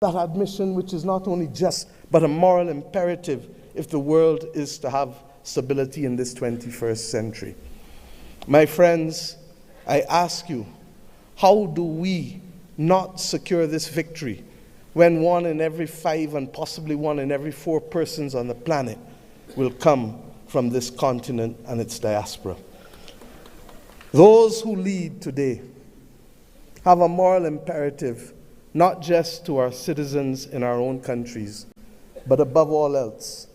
that admission which is not only just, but a moral imperative if the world is to have stability in this 21st century. My friends, I ask you, how do we not secure this victory when 1 in every 5 and possibly 1 in every 4 persons on the planet will come from this continent and its diaspora? Those who lead today have a moral imperative, not just to our citizens in our own countries, but above all else,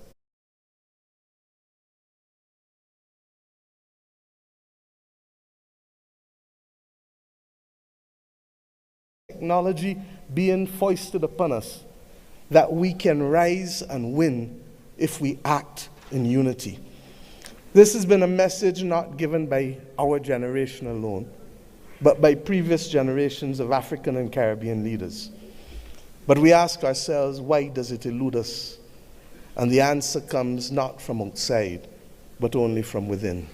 technology being foisted upon us, that we can rise and win if we act in unity. This has been a message not given by our generation alone, but by previous generations of African and Caribbean leaders. But we ask ourselves, why does it elude us? And the answer comes not from outside, but only from within.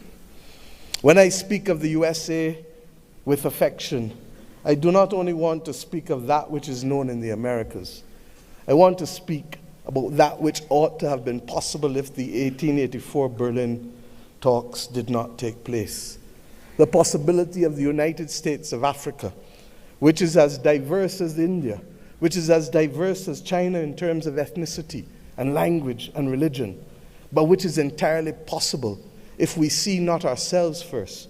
When I speak of the USA with affection, I do not only want to speak of that which is known in the Americas. I want to speak about that which ought to have been possible if the 1884 Berlin talks did not take place. The possibility of the United States of Africa, which is as diverse as India, which is as diverse as China in terms of ethnicity and language and religion, but which is entirely possible if we see not ourselves first,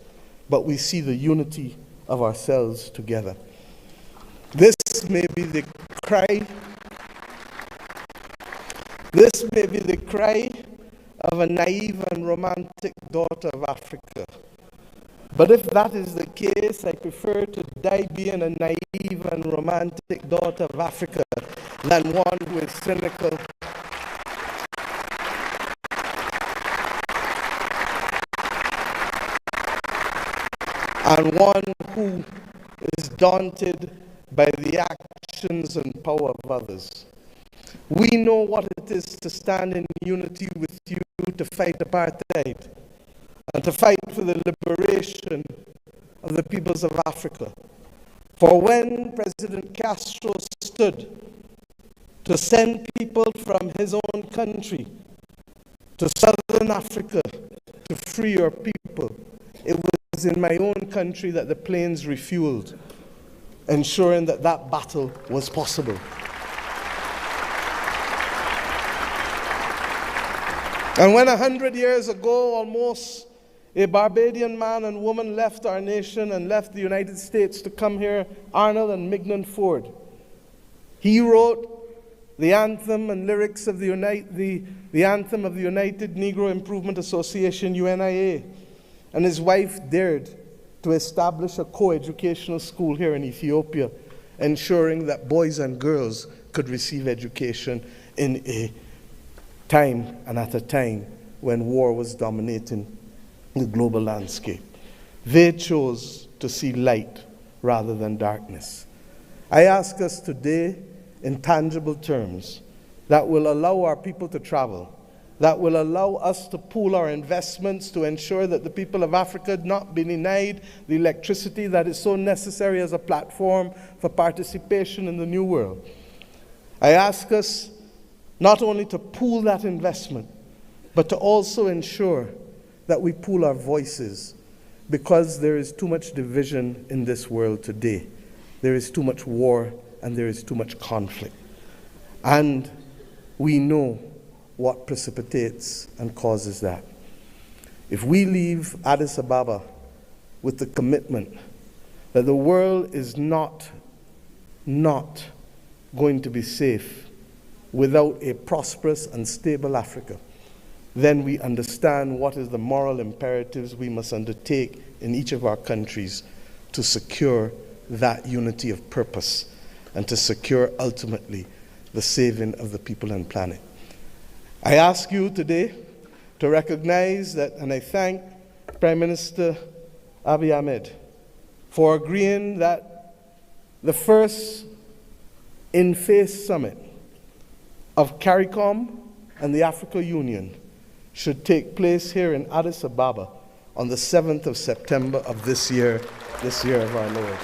but we see the unity of ourselves together. This may be the cry of a naive and romantic daughter of Africa. But if that is the case, I prefer to die being a naive and romantic daughter of Africa than one who is cynical and one who is daunted by the actions and power of others. We know what it is to stand in unity with you to fight apartheid and to fight for the liberation of the peoples of Africa. For when President Castro stood to send people from his own country to Southern Africa to free your people, it was in my own country that the planes refueled, ensuring that that battle was possible. And when 100 years ago, almost, a Barbadian man and woman left our nation and left the United States to come here, Arnold and Mignon Ford, he wrote the anthem and lyrics of the anthem of the United Negro Improvement Association, UNIA, and his wife dared to establish a co-educational school here in Ethiopia, ensuring that boys and girls could receive education in a time and at a time when war was dominating the global landscape. They chose to see light rather than darkness. I ask us today in tangible terms that will allow our people to travel, that will allow us to pool our investments to ensure that the people of Africa not be denied the electricity that is so necessary as a platform for participation in the new world. I ask us not only to pool that investment, but to also ensure that we pool our voices, because there is too much division in this world today. There is too much war and there is too much conflict. And we know what precipitates and causes that. If we leave Addis Ababa with the commitment that the world is not going to be safe without a prosperous and stable Africa, then we understand what is the moral imperatives we must undertake in each of our countries to secure that unity of purpose and to secure ultimately the saving of the people and planet. I ask you today to recognize that, and I thank Prime Minister Abiy Ahmed for agreeing that the first in-face summit of CARICOM and the Africa Union should take place here in Addis Ababa on the 7th of September of this year of our Lord.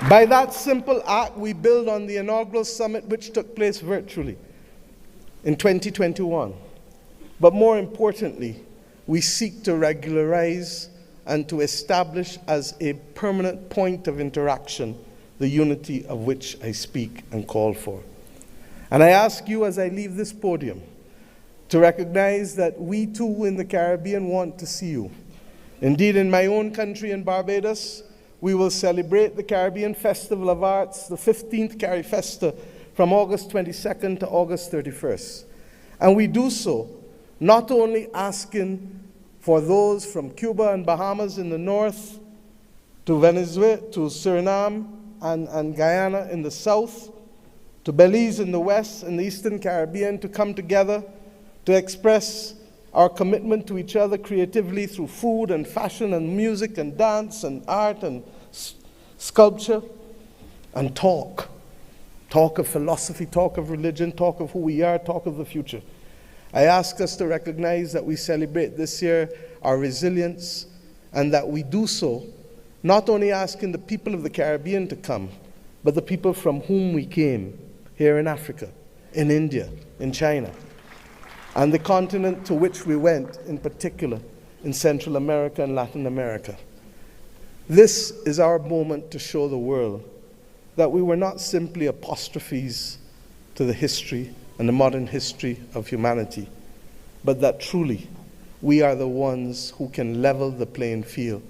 By that simple act, we build on the inaugural summit which took place virtually in 2021. But more importantly, we seek to regularize and to establish as a permanent point of interaction the unity of which I speak and call for. And I ask you as I leave this podium to recognize that we too in the Caribbean want to see you. Indeed, in my own country in Barbados, we will celebrate the Caribbean Festival of Arts, the 15th CariFesta, from August 22nd to August 31st. And we do so not only asking for those from Cuba and Bahamas in the north, to Venezuela, to Suriname and Guyana in the south, to Belize in the west and the Eastern Caribbean to come together to express our commitment to each other creatively through food and fashion and music and dance and art and sculpture and talk. Talk of philosophy, talk of religion, talk of who we are, talk of the future. I ask us to recognize that we celebrate this year our resilience and that we do so not only asking the people of the Caribbean to come, but the people from whom we came here in Africa, in India, in China, and the continent to which we went, in particular, in Central America and Latin America. This is our moment to show the world that we were not simply apostrophes to the history and the modern history of humanity, but that truly we are the ones who can level the playing field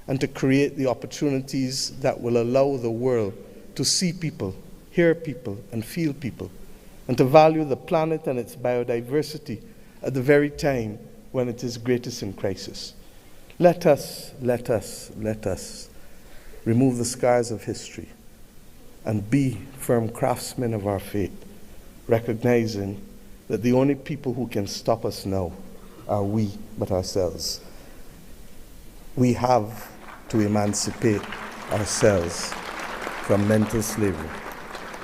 and to create the opportunities that will allow the world to see people, hear people, and feel people, and to value the planet and its biodiversity at the very time when it is greatest in crisis. Let us remove the scars of history and be firm craftsmen of our fate, recognizing that the only people who can stop us now are we but ourselves. We have to emancipate ourselves from mental slavery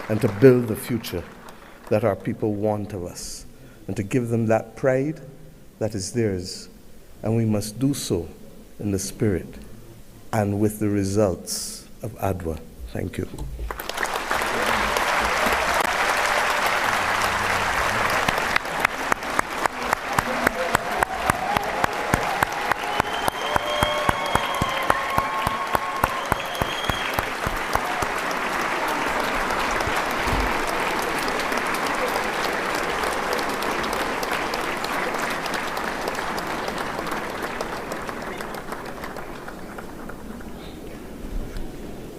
and to build the future that our people want of us and to give them that pride that is theirs. And we must do so in the spirit and with the results of ADWA. Thank you.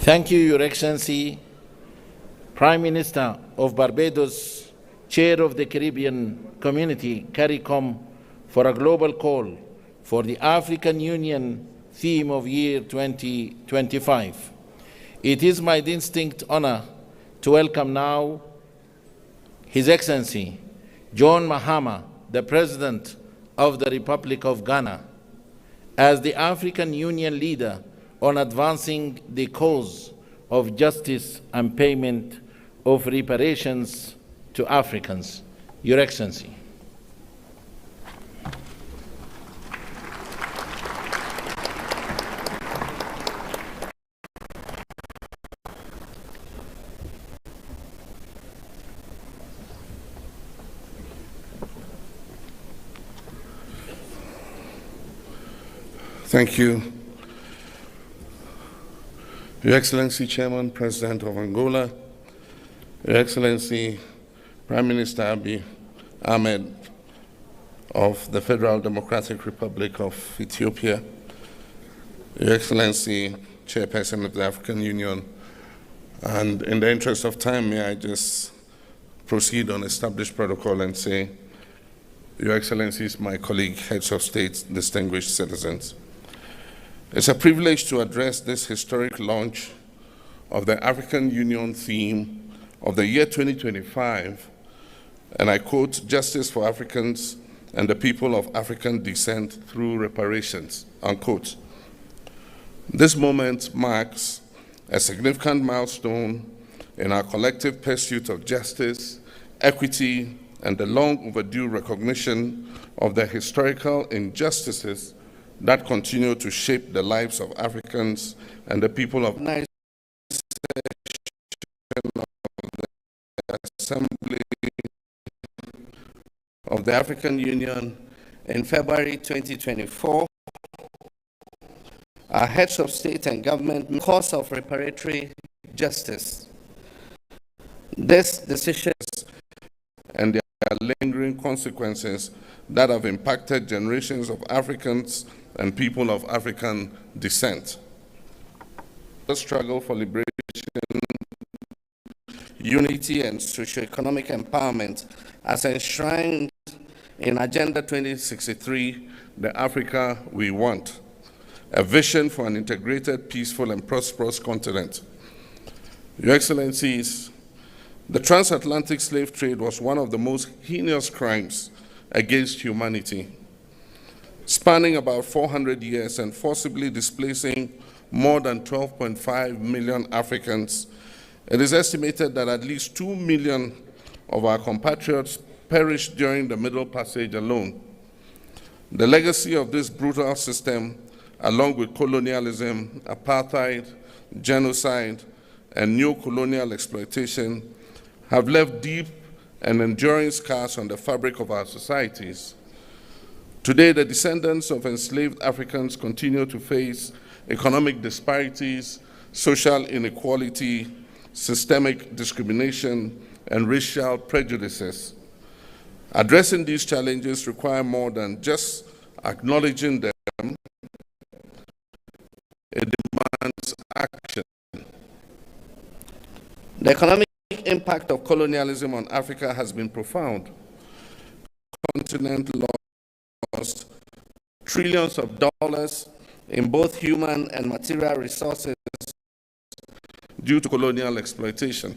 Thank you, Your Excellency, Prime Minister of Barbados, Chair of the Caribbean Community, CARICOM, for a global call for the African Union theme of year 2025. It is my distinct honor to welcome now His Excellency John Mahama, the President of the Republic of Ghana, as the African Union leader on advancing the cause of justice and payment of reparations to Africans. Your Excellency. Thank you. Your Excellency, Chairman, President of Angola, Your Excellency, Prime Minister Abiy Ahmed of the Federal Democratic Republic of Ethiopia, Your Excellency, Chairperson of the African Union, and in the interest of time, may I just proceed on established protocol and say, Your Excellencies, my colleague, heads of state, distinguished citizens. It's a privilege to address this historic launch of the African Union theme of the year 2025, and I quote, "Justice for Africans and the people of African descent through reparations," unquote. This moment marks a significant milestone in our collective pursuit of justice, equity, and the long overdue recognition of the historical injustices that continue to shape the lives of Africans and the people of Assembly of the African Union in February 2024, our heads of state and government cause of reparatory justice. This decision and their lingering consequences that have impacted generations of Africans and people of African descent. The struggle for liberation, unity, and socio-economic empowerment as enshrined in Agenda 2063, the Africa we want, a vision for an integrated, peaceful, and prosperous continent. Your Excellencies, the transatlantic slave trade was one of the most heinous crimes against humanity, spanning about 400 years and forcibly displacing more than 12.5 million Africans. It is estimated that at least 2 million of our compatriots perished during the Middle Passage alone. The legacy of this brutal system, along with colonialism, apartheid, genocide, and neo-colonial exploitation, have left deep and enduring scars on the fabric of our societies. Today, the descendants of enslaved Africans continue to face economic disparities, social inequality, systemic discrimination, and racial prejudices. Addressing these challenges require more than just acknowledging them. It demands action. The economic impact of colonialism on Africa has been profound. The continent lost trillions of dollars in both human and material resources due to colonial exploitation.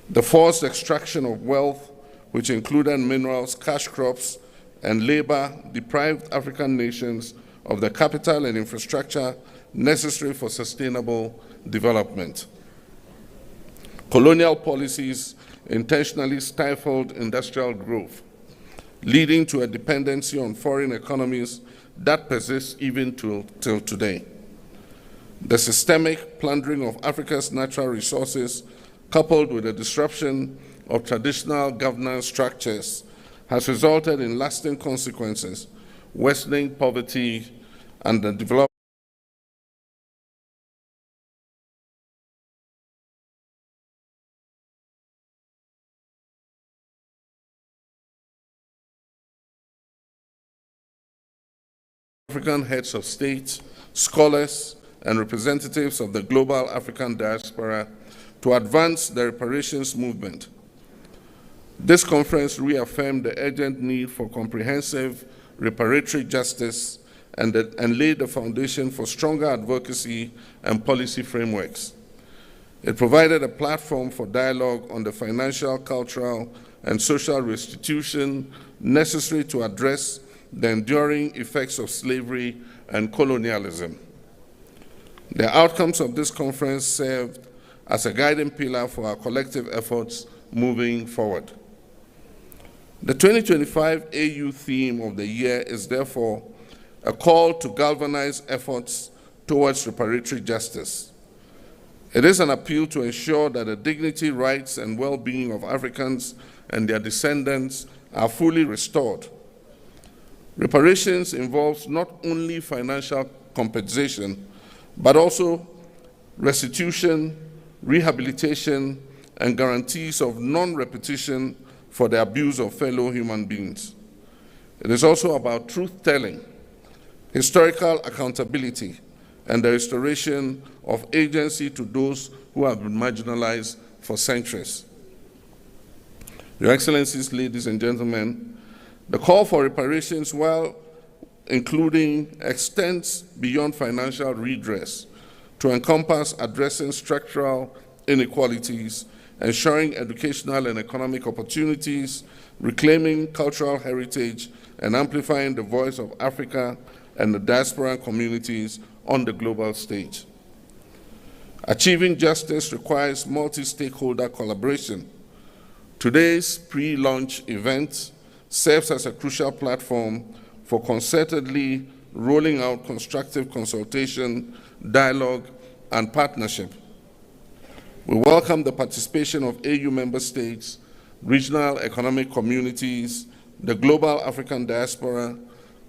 The forced extraction of wealth, which included minerals, cash crops, and labor, deprived African nations of the capital and infrastructure necessary for sustainable development. Colonial policies intentionally stifled industrial growth, leading to a dependency on foreign economies that persists even till today. The systemic plundering of Africa's natural resources, coupled with the disruption of traditional governance structures, has resulted in lasting consequences, worsening poverty and the development African heads of state, scholars, and representatives of the global African diaspora to advance the reparations movement. This conference reaffirmed the urgent need for comprehensive reparatory justice and laid the foundation for stronger advocacy and policy frameworks. It provided a platform for dialogue on the financial, cultural, and social restitution necessary to address the enduring effects of slavery and colonialism. The outcomes of this conference served as a guiding pillar for our collective efforts moving forward. The 2025 AU theme of the year is therefore a call to galvanize efforts towards reparatory justice. It is an appeal to ensure that the dignity, rights, and well-being of Africans and their descendants are fully restored. Reparations involves not only financial compensation, but also restitution, rehabilitation, and guarantees of non-repetition for the abuse of fellow human beings. It is also about truth-telling, historical accountability, and the restoration of agency to those who have been marginalized for centuries. Your Excellencies, ladies and gentlemen, the call for reparations, while including, extends beyond financial redress to encompass addressing structural inequalities, ensuring educational and economic opportunities, reclaiming cultural heritage, and amplifying the voice of Africa and the diaspora communities on the global stage. Achieving justice requires multi-stakeholder collaboration. Today's pre-launch event serves as a crucial platform for concertedly rolling out constructive consultation, dialogue, and partnership. We welcome the participation of AU member states, regional economic communities, the global African diaspora,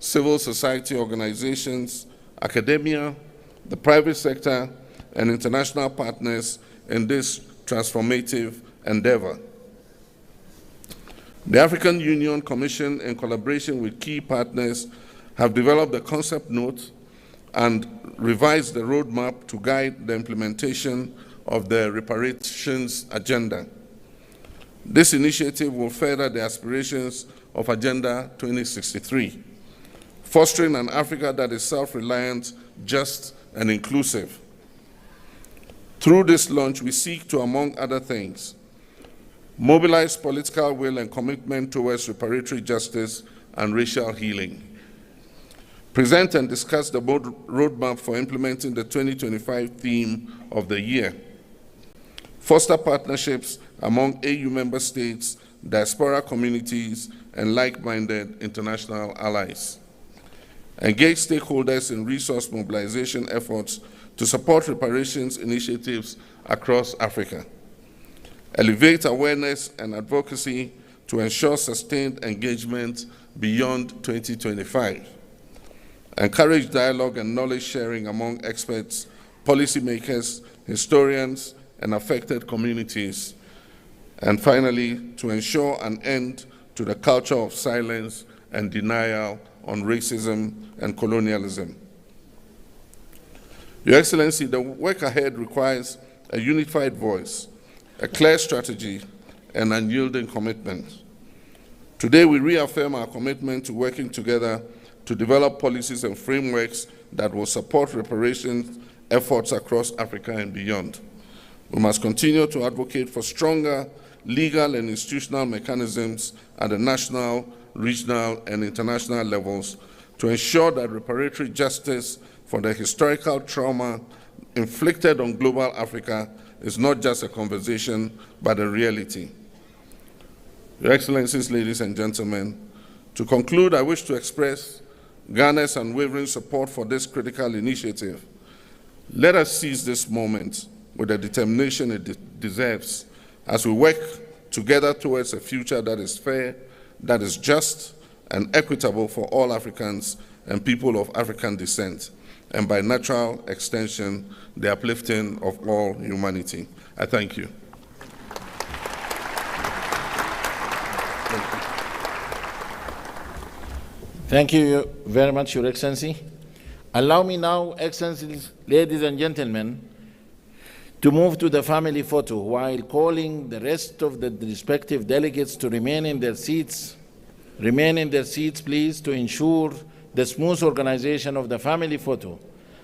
civil society organizations, academia, the private sector, and international partners in this transformative endeavor. The African Union Commission, in collaboration with key partners, have developed a concept note and revised the roadmap to guide the implementation of the reparations agenda. This initiative will further the aspirations of Agenda 2063, fostering an Africa that is self-reliant, just, and inclusive. Through this launch, we seek to, among other things, mobilize political will and commitment towards reparatory justice and racial healing, present and discuss the roadmap for implementing the 2025 theme of the year, foster partnerships among AU member states, diaspora communities, and like-minded international allies, engage stakeholders in resource mobilization efforts to support reparations initiatives across Africa, elevate awareness and advocacy to ensure sustained engagement beyond 2025, encourage dialogue and knowledge sharing among experts, policymakers, historians, and affected communities, and finally, to ensure an end to the culture of silence and denial on racism and colonialism. Your Excellency, the work ahead requires a unified voice, a clear strategy, and unyielding commitment. Today, we reaffirm our commitment to working together to develop policies and frameworks that will support reparations efforts across Africa and beyond. We must continue to advocate for stronger legal and institutional mechanisms at the national, regional, and international levels to ensure that reparatory justice for the historical trauma inflicted on global Africa is not just a conversation, but a reality. Your Excellencies, ladies and gentlemen, to conclude, I wish to express Ghana's unwavering support for this critical initiative. Let us seize this moment with the determination it deserves as we work together towards a future that is fair, that is just, and equitable for all Africans and people of African descent, and by natural extension, the uplifting of all humanity. I thank you. Thank you very much, Your Excellency. Allow me now, Excellencies, ladies and gentlemen, to move to the family photo while calling the rest of the respective delegates to remain in their seats. Remain in their seats, please, to ensure the smooth organization of the family photo.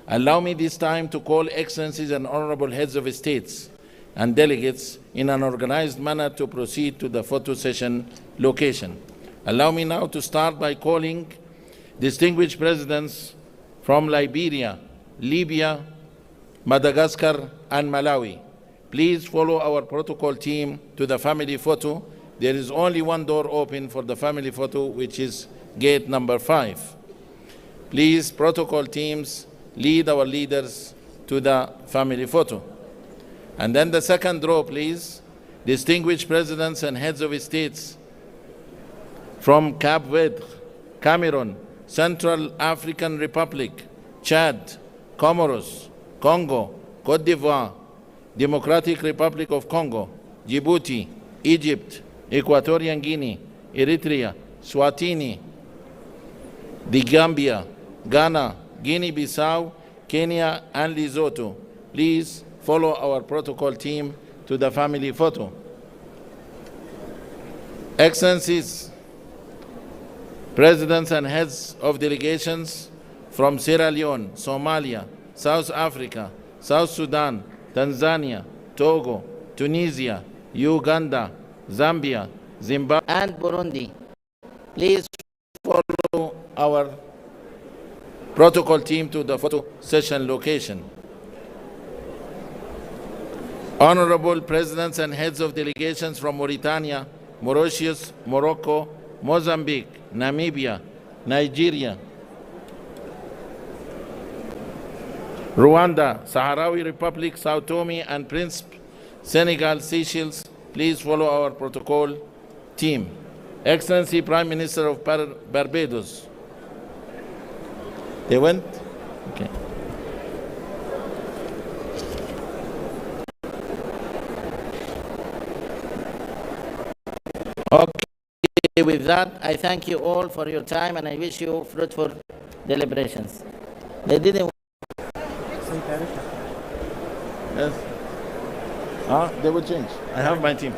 Allow me this time to call Excellencies and Honorable Heads of States and delegates in an organized manner to proceed to the photo session location. Allow me now to start by calling distinguished presidents from Liberia, Libya, Madagascar, and Malawi. Please follow our protocol team to the family photo. There is only one door open for the family photo, which is gate number 5. Please, protocol teams, lead our leaders to the family photo. And then the second row, please. Distinguished presidents and heads of states from Cape Verde, Cameroon, Central African Republic, Chad, Comoros, Congo, Cote d'Ivoire, Democratic Republic of Congo, Djibouti, Egypt, Equatorial Guinea, Eritrea, Swatini, the Gambia, Ghana, Guinea-Bissau, Kenya, and Lesotho. Please follow our protocol team to the family photo. Excellencies, presidents and heads of delegations from Sierra Leone, Somalia, South Africa, South Sudan, Tanzania, Togo, Tunisia, Uganda, Zambia, Zimbabwe, and Burundi. Please follow our protocol team to the photo session location. Honorable presidents and heads of delegations from Mauritania, Mauritius, Morocco, Mozambique, Namibia, Nigeria, Rwanda, Sahrawi Republic, Sao Tome and Principe, Senegal, Seychelles, please follow our protocol team. Excellency Prime Minister of Barbados. They went? Okay. Okay, with that, I thank you all for your time and I wish you fruitful deliberations. They didn't. Yes. They will change. I have my team.